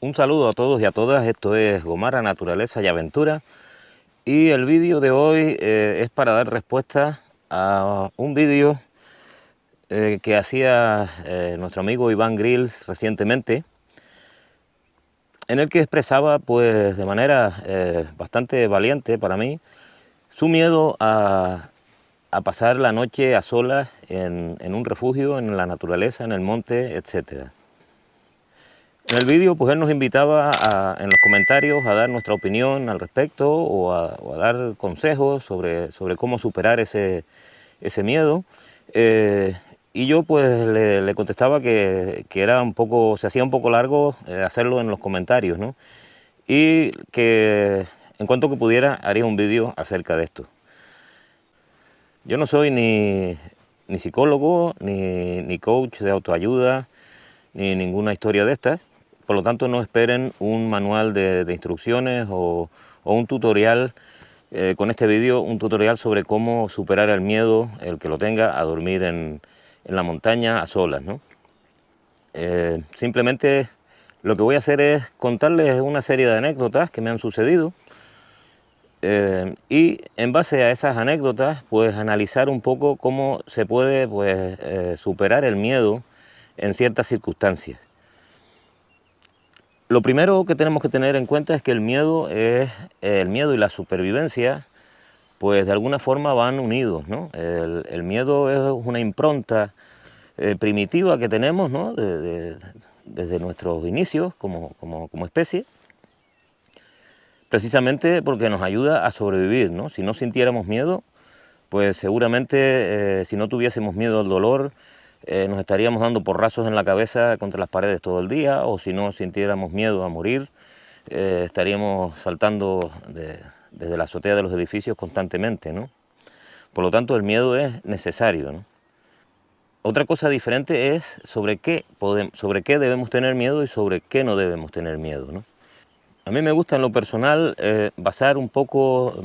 Un saludo a todos y a todas, esto es Gomara Naturaleza y Aventura y el vídeo de hoy es para dar respuesta a un vídeo que hacía nuestro amigo Iván Grills recientemente, en el que expresaba pues de manera bastante valiente para mí su miedo a pasar la noche a solas en un refugio, en la naturaleza, en el monte, etcétera. En el vídeo pues él nos invitaba en los comentarios a dar nuestra opinión al respecto o a dar consejos sobre cómo superar ese miedo. Y yo pues le contestaba que era se hacía un poco largo hacerlo en los comentarios, ¿no? Y que en cuanto que pudiera haría un vídeo acerca de esto. Yo no soy ni psicólogo, ni coach de autoayuda, ni ninguna historia de estas. Por lo tanto, no esperen un manual de instrucciones o un tutorial con este vídeo, un tutorial sobre cómo superar el miedo, el que lo tenga, a dormir en la montaña a solas, ¿no? Simplemente lo que voy a hacer es contarles una serie de anécdotas que me han sucedido y en base a esas anécdotas, pues analizar un poco cómo se puede superar el miedo en ciertas circunstancias. Lo primero que tenemos que tener en cuenta es que el miedo y la supervivencia, pues de alguna forma van unidos, ¿no? El miedo es una impronta primitiva que tenemos, ¿no? Desde nuestros inicios como especie, precisamente porque nos ayuda a sobrevivir, ¿no? Si no sintiéramos miedo, pues seguramente si no tuviésemos miedo al dolor, nos estaríamos dando porrazos en la cabeza contra las paredes todo el día, o si no sintiéramos miedo a morir, estaríamos saltando desde la azotea de los edificios constantemente, ¿no? Por lo tanto, el miedo es necesario, ¿no? Otra cosa diferente es sobre qué debemos tener miedo y sobre qué no debemos tener miedo, ¿no? A mí me gusta en lo personal basar un poco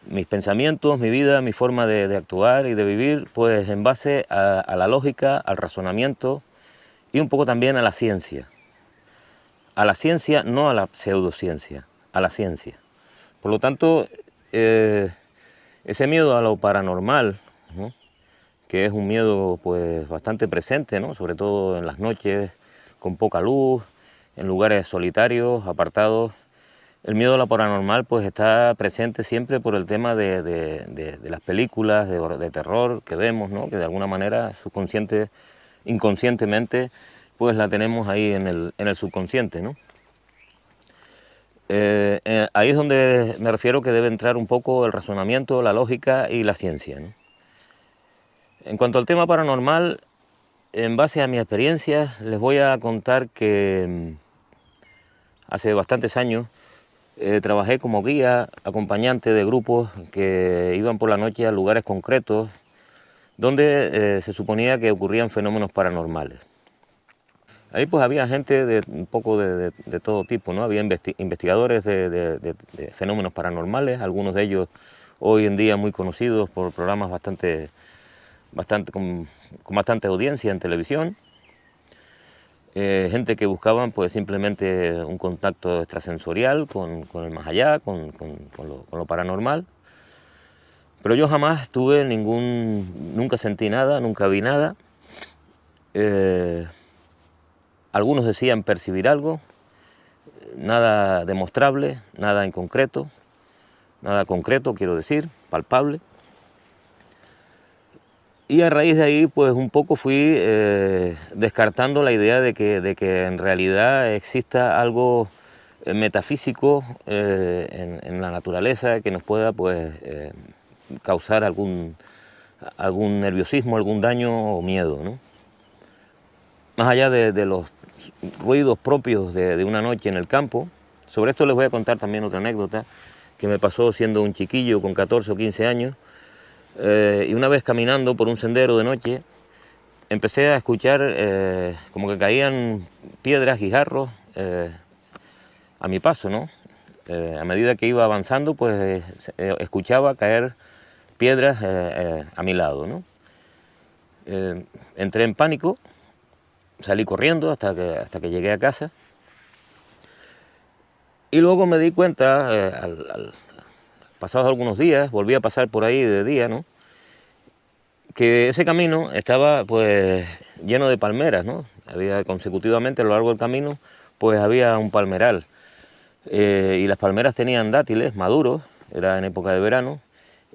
mis pensamientos, mi vida, mi forma de actuar y de vivir, pues en base a la lógica, al razonamiento y un poco también a la ciencia. A la ciencia, no a la pseudociencia, a la ciencia. Por lo tanto, ese miedo a lo paranormal, ¿no? Que es un miedo pues bastante presente, ¿no? Sobre todo en las noches, con poca luz, en lugares solitarios, apartados. El miedo a lo paranormal pues está presente siempre por el tema de las películas de terror que vemos, ¿no? Que de alguna manera inconscientemente, pues la tenemos ahí en el subconsciente, ¿no? Ahí es donde me refiero que debe entrar un poco el razonamiento, la lógica y la ciencia, ¿no? En cuanto al tema paranormal, en base a mi experiencia, les voy a contar que hace bastantes años trabajé como guía, acompañante de grupos que iban por la noche a lugares concretos donde se suponía que ocurrían fenómenos paranormales. Ahí pues había gente de un poco de todo tipo, ¿no? Había investigadores de fenómenos paranormales, algunos de ellos hoy en día muy conocidos por programas con bastante audiencia en televisión. Gente que buscaban pues simplemente un contacto extrasensorial con el más allá, con lo paranormal. Pero yo jamás nunca sentí nada, nunca vi nada. Algunos decían percibir algo, nada demostrable, nada en concreto, nada concreto quiero decir, palpable. Y a raíz de ahí, pues un poco fui descartando la idea de que en realidad exista algo metafísico en la naturaleza que nos pueda pues, causar algún nerviosismo, algún daño o miedo, ¿no? Más allá de los ruidos propios de una noche en el campo. Sobre esto les voy a contar también otra anécdota que me pasó siendo un chiquillo con 14 o 15 años. Y una vez caminando por un sendero de noche, empecé a escuchar como que caían piedras, guijarros a mi paso, ¿no? A medida que iba avanzando, pues escuchaba caer piedras a mi lado, ¿no? Entré en pánico, salí corriendo hasta que llegué a casa Y luego me di cuenta, pasados algunos días, volví a pasar por ahí de día, ¿no?, que ese camino estaba pues lleno de palmeras, ¿no? Había consecutivamente a lo largo del camino pues había un palmeral, y las palmeras tenían dátiles maduros, era en época de verano,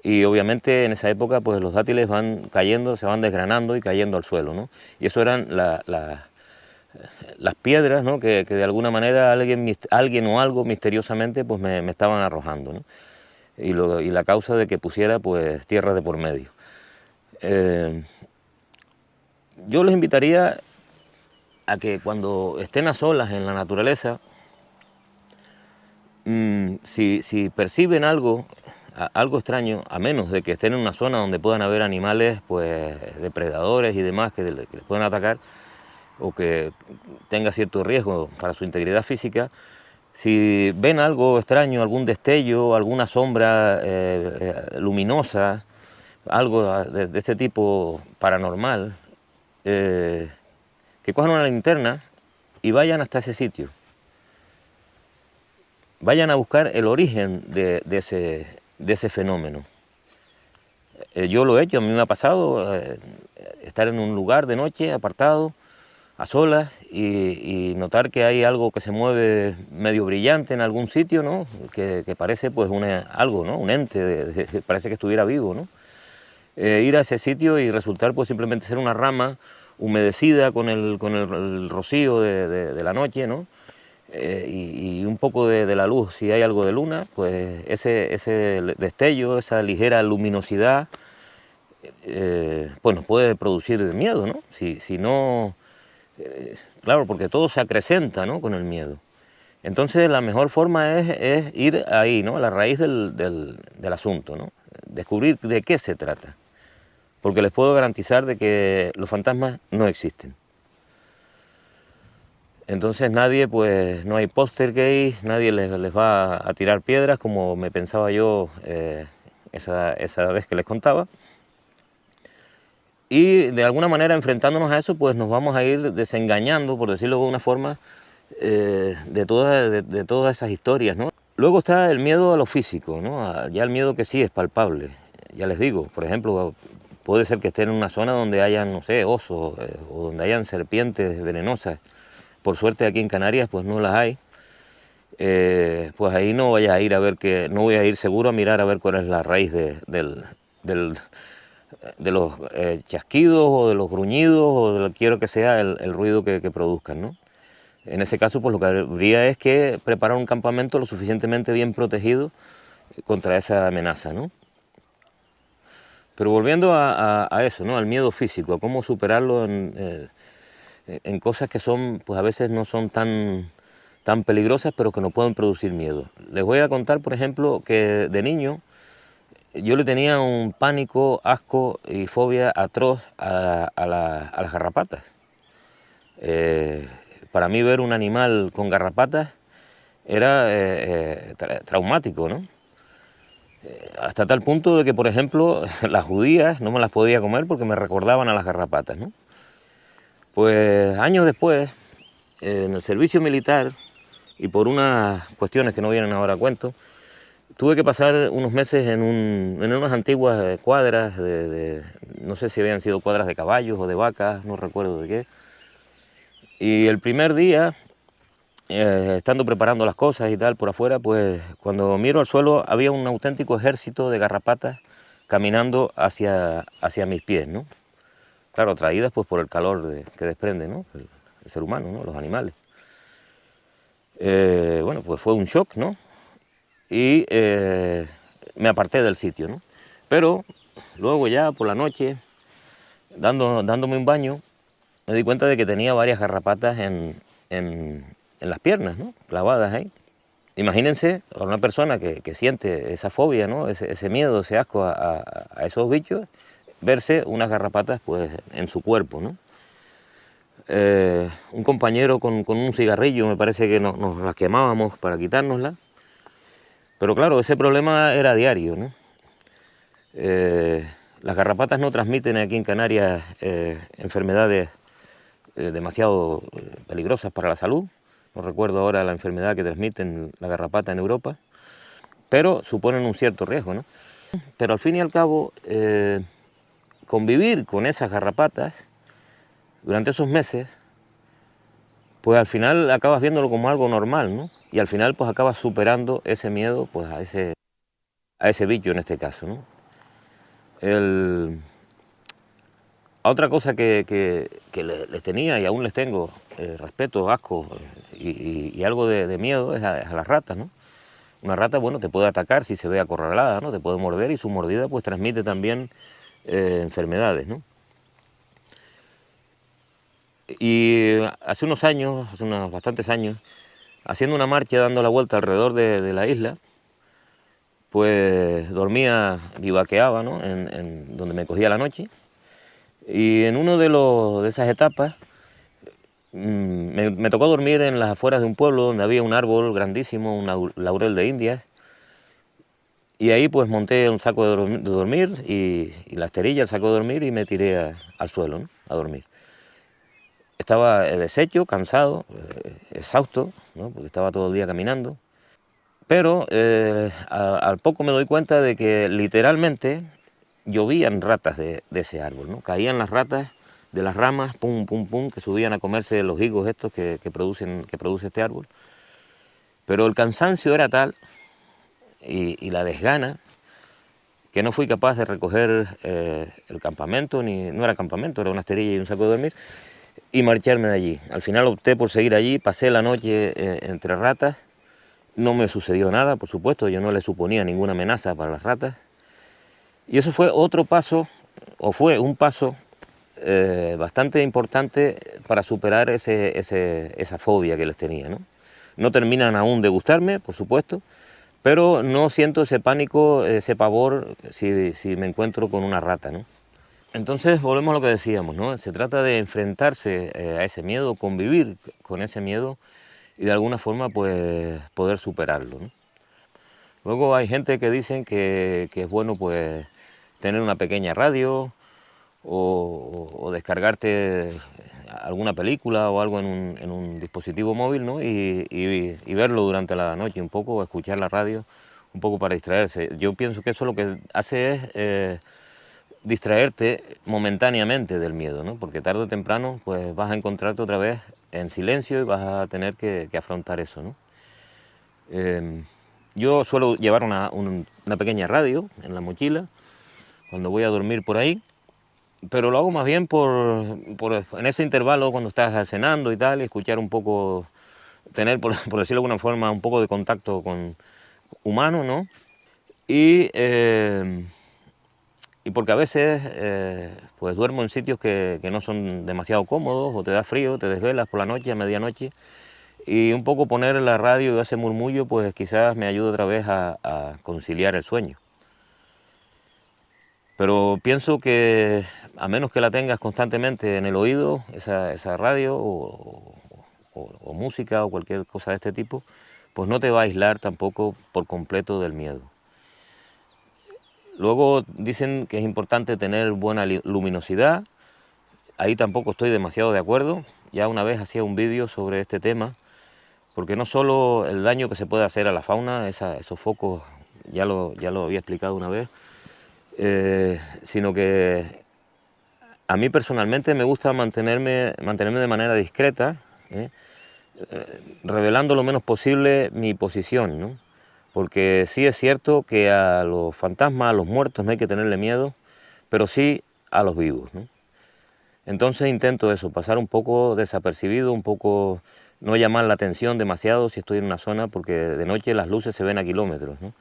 y obviamente en esa época pues los dátiles van cayendo, se van desgranando y cayendo al suelo, ¿no? Y eso eran las piedras, ¿no?, que de alguna manera alguien o algo misteriosamente pues me estaban arrojando, ¿no? Y la causa de que pusiera pues tierra de por medio. Yo les invitaría a que cuando estén a solas en la naturaleza, si perciben algo extraño, a menos de que estén en una zona donde puedan haber animales pues depredadores y demás que les puedan atacar, o que tenga cierto riesgo para su integridad física, si ven algo extraño, algún destello, alguna sombra luminosa, algo de este tipo paranormal, que cojan una linterna y vayan hasta ese sitio. Vayan a buscar el origen de ese fenómeno. Yo lo he hecho, a mí me ha pasado estar en un lugar de noche, apartado, a solas, y notar que hay algo que se mueve medio brillante en algún sitio, ¿no?, que parece pues algo, ¿no?, un ente, parece que estuviera vivo, ¿no? Ir a ese sitio y resultar pues simplemente ser una rama humedecida con el rocío de la noche, ¿no?, y un poco de la luz. Si hay algo de luna, pues ese destello, esa ligera luminosidad, pues nos puede producir miedo, ¿no? Si no, claro, porque todo se acrecenta, ¿no?, con el miedo. Entonces la mejor forma es ir ahí, ¿no?, a la raíz del asunto, ¿no?, descubrir de qué se trata, porque les puedo garantizar de que los fantasmas no existen. Entonces nadie, pues no hay poltergeist, nadie les va a tirar piedras como me pensaba yo esa vez que les contaba. Y de alguna manera, enfrentándonos a eso, pues nos vamos a ir desengañando, por decirlo de alguna forma, de todas esas historias, ¿no? Luego está el miedo a lo físico, ¿no? Ya el miedo que sí es palpable. Ya les digo, por ejemplo, puede ser que estén en una zona donde hayan, no sé, osos, o donde hayan serpientes venenosas. Por suerte aquí en Canarias pues no las hay. Pues ahí no voy a ir a ver no voy a ir seguro a mirar a ver cuál es la raíz de los chasquidos, o de los gruñidos, o de lo que quiero que sea el ruido que produzcan, ¿no? En ese caso, pues lo que habría es que preparar un campamento lo suficientemente bien protegido contra esa amenaza, ¿no? Pero volviendo a eso, ¿no?, al miedo físico, a cómo superarlo en cosas que son, pues a veces no son tan peligrosas, pero que nos pueden producir miedo. Les voy a contar, por ejemplo, que de niño yo le tenía un pánico, asco y fobia atroz a las garrapatas. Para mí ver un animal con garrapatas era traumático, ¿no? Hasta tal punto de que, por ejemplo, las judías no me las podía comer porque me recordaban a las garrapatas, ¿no? Pues años después, en el servicio militar, y por unas cuestiones que no vienen ahora a cuento, tuve que pasar unos meses en unas antiguas cuadras, no sé si habían sido cuadras de caballos o de vacas, no recuerdo de qué. Y el primer día, estando preparando las cosas y tal por afuera, pues cuando miro al suelo había un auténtico ejército de garrapatas caminando hacia mis pies, ¿no? Claro, atraídas pues por el calor que desprende, ¿no?, el ser humano, ¿no?, los animales. Bueno, pues fue un shock, ¿no? Y me aparté del sitio, ¿no? Pero luego ya por la noche, dándome un baño, me di cuenta de que tenía varias garrapatas en las piernas, ¿no?, clavadas ahí. Imagínense a una persona que siente esa fobia, ¿no?, ese miedo, ese asco a esos bichos, verse unas garrapatas pues en su cuerpo, ¿no? Un compañero con un cigarrillo, me parece que nos las quemábamos para quitárnoslas. Pero claro, ese problema era diario, ¿no? Las garrapatas no transmiten aquí en Canarias enfermedades demasiado peligrosas para la salud, no recuerdo ahora la enfermedad que transmiten la garrapata en Europa, pero suponen un cierto riesgo, ¿no? Pero al fin y al cabo, convivir con esas garrapatas durante esos meses, pues al final acabas viéndolo como algo normal, ¿no? Y al final pues acabas superando ese miedo pues a ese bicho en este caso, ¿no? Otra cosa que les tenía y aún les tengo respeto, asco y algo de miedo es a las ratas, ¿no? Una rata, bueno, te puede atacar si se ve acorralada, ¿no? Te puede morder y su mordida pues transmite también enfermedades, ¿no? Y hace unos años, hace unos bastantes años, haciendo una marcha dando la vuelta alrededor de la isla, pues dormía, vivaqueaba, ¿no? En donde me cogía la noche. Y en uno de esas etapas me tocó dormir en las afueras de un pueblo donde había un árbol grandísimo, un laurel de Indias. Y ahí pues monté un saco de dormir y la esterilla, el saco de dormir y me tiré al suelo, ¿no? A dormir. Estaba deshecho, cansado, exhausto, ¿no? Porque estaba todo el día caminando. Pero al poco me doy cuenta de que literalmente llovían ratas de ese árbol, ¿no? Caían las ratas de las ramas, pum, pum, pum, que subían a comerse los higos estos que produce este árbol. Pero el cansancio era tal y la desgana que no fui capaz de recoger el campamento, no era campamento, era una esterilla y un saco de dormir, y marcharme de allí. Al final opté por seguir allí, pasé la noche entre ratas. No me sucedió nada, por supuesto, yo no le suponía ninguna amenaza para las ratas. Y eso fue otro paso, o fue un paso bastante importante para superar esa fobia que les tenía, ¿no? No terminan aún de gustarme, por supuesto, pero no siento ese pánico, ese pavor si me encuentro con una rata, ¿no? Entonces volvemos a lo que decíamos, ¿no? Se trata de enfrentarse a ese miedo, convivir con ese miedo y de alguna forma pues poder superarlo, ¿no? Luego hay gente que dicen que es bueno pues tener una pequeña radio o descargarte alguna película o algo en un dispositivo móvil, ¿no? Y verlo durante la noche un poco, o escuchar la radio un poco para distraerse. Yo pienso que eso lo que hace es distraerte momentáneamente del miedo, ¿no? Porque tarde o temprano pues vas a encontrarte otra vez en silencio y vas a tener que afrontar eso, ¿no? Yo suelo llevar una pequeña radio en la mochila cuando voy a dormir por ahí, pero lo hago más bien en ese intervalo cuando estás cenando y tal, y escuchar un poco, tener, por decirlo de alguna forma, un poco de contacto humano, ¿no? Y, eh, y porque a veces pues duermo en sitios que no son demasiado cómodos, o te da frío, te desvelas por la noche, a medianoche, y un poco poner la radio y ese murmullo pues quizás me ayude otra vez a conciliar el sueño. Pero pienso que a menos que la tengas constantemente en el oído, esa radio o música o cualquier cosa de este tipo, pues no te va a aislar tampoco por completo del miedo. Luego dicen que es importante tener buena luminosidad. Ahí tampoco estoy demasiado de acuerdo. Ya una vez hacía un vídeo sobre este tema, porque no solo el daño que se puede hacer a la fauna, esos focos, ya lo había explicado una vez, sino que a mí personalmente me gusta mantenerme de manera discreta, revelando lo menos posible mi posición, ¿no? Porque sí es cierto que a los fantasmas, a los muertos no hay que tenerle miedo, pero sí a los vivos, ¿no? Entonces intento eso, pasar un poco desapercibido, un poco no llamar la atención demasiado si estoy en una zona, porque de noche las luces se ven a kilómetros, ¿no?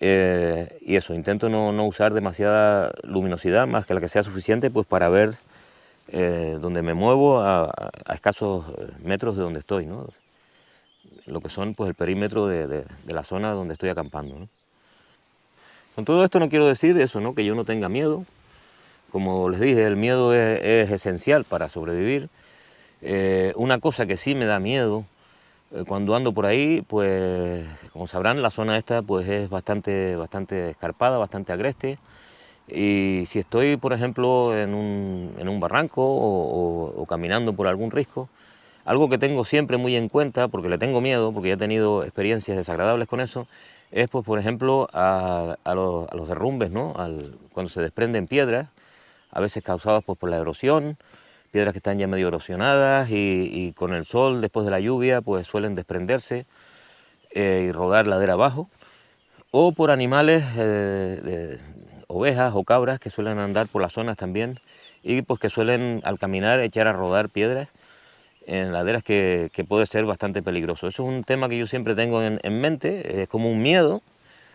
Y eso, intento no usar demasiada luminosidad, más que la que sea suficiente pues para ver donde me muevo a escasos metros de donde estoy, ¿no? Lo que son pues el perímetro de la zona donde estoy acampando, ¿no? Con todo esto no quiero decir eso, ¿no? Que yo no tenga miedo. Como les dije, el miedo es esencial para sobrevivir. Una cosa que sí me da miedo cuando ando por ahí, pues como sabrán, la zona esta pues es bastante escarpada, bastante agreste. Y si estoy, por ejemplo, en un barranco o caminando por algún risco, Algo que tengo siempre muy en cuenta, porque le tengo miedo, porque ya he tenido experiencias desagradables con eso, es, pues, por ejemplo, a los derrumbes, ¿no? Cuando se desprenden piedras, a veces causadas, pues, por la erosión, piedras que están ya medio erosionadas y con el sol, después de la lluvia, pues suelen desprenderse y rodar ladera abajo, o por animales, ovejas o cabras que suelen andar por las zonas también y pues que suelen al caminar echar a rodar piedras en laderas que puede ser bastante peligroso. Eso es un tema que yo siempre tengo en mente, es como un miedo,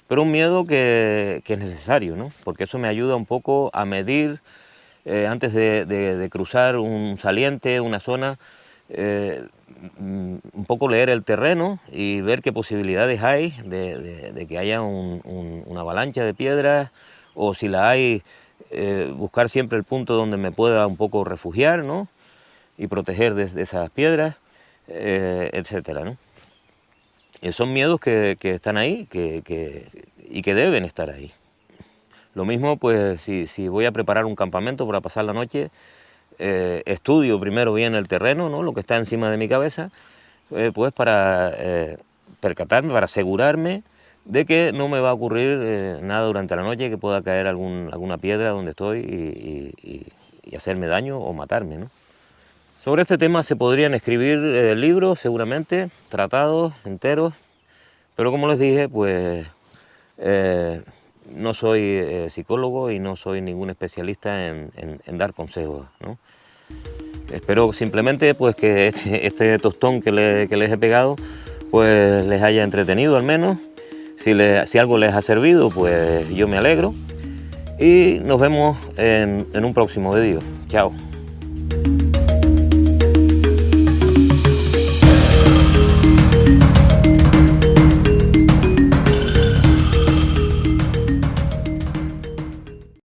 pero un miedo que es necesario, ¿no? Porque eso me ayuda un poco a medir, antes de cruzar un saliente, una zona, un poco leer el terreno y ver qué posibilidades hay de que haya una avalancha de piedras, o si la hay, buscar siempre el punto donde me pueda un poco refugiar, ¿no? Y proteger de esas piedras, etcétera, ¿no? Son miedos que están ahí y que deben estar ahí. Lo mismo, pues, si voy a preparar un campamento para pasar la noche, estudio primero bien el terreno, ¿no? Lo que está encima de mi cabeza, pues para percatarme, para asegurarme de que no me va a ocurrir nada durante la noche, que pueda caer alguna piedra donde estoy y hacerme daño o matarme, ¿no? Sobre este tema se podrían escribir libros, seguramente, tratados enteros, pero como les dije, pues no soy psicólogo y no soy ningún especialista en dar consejos, ¿no? Espero simplemente, pues, que este tostón que les he pegado, pues les haya entretenido al menos. Si algo les ha servido, pues yo me alegro. Y nos vemos en un próximo vídeo. Chao.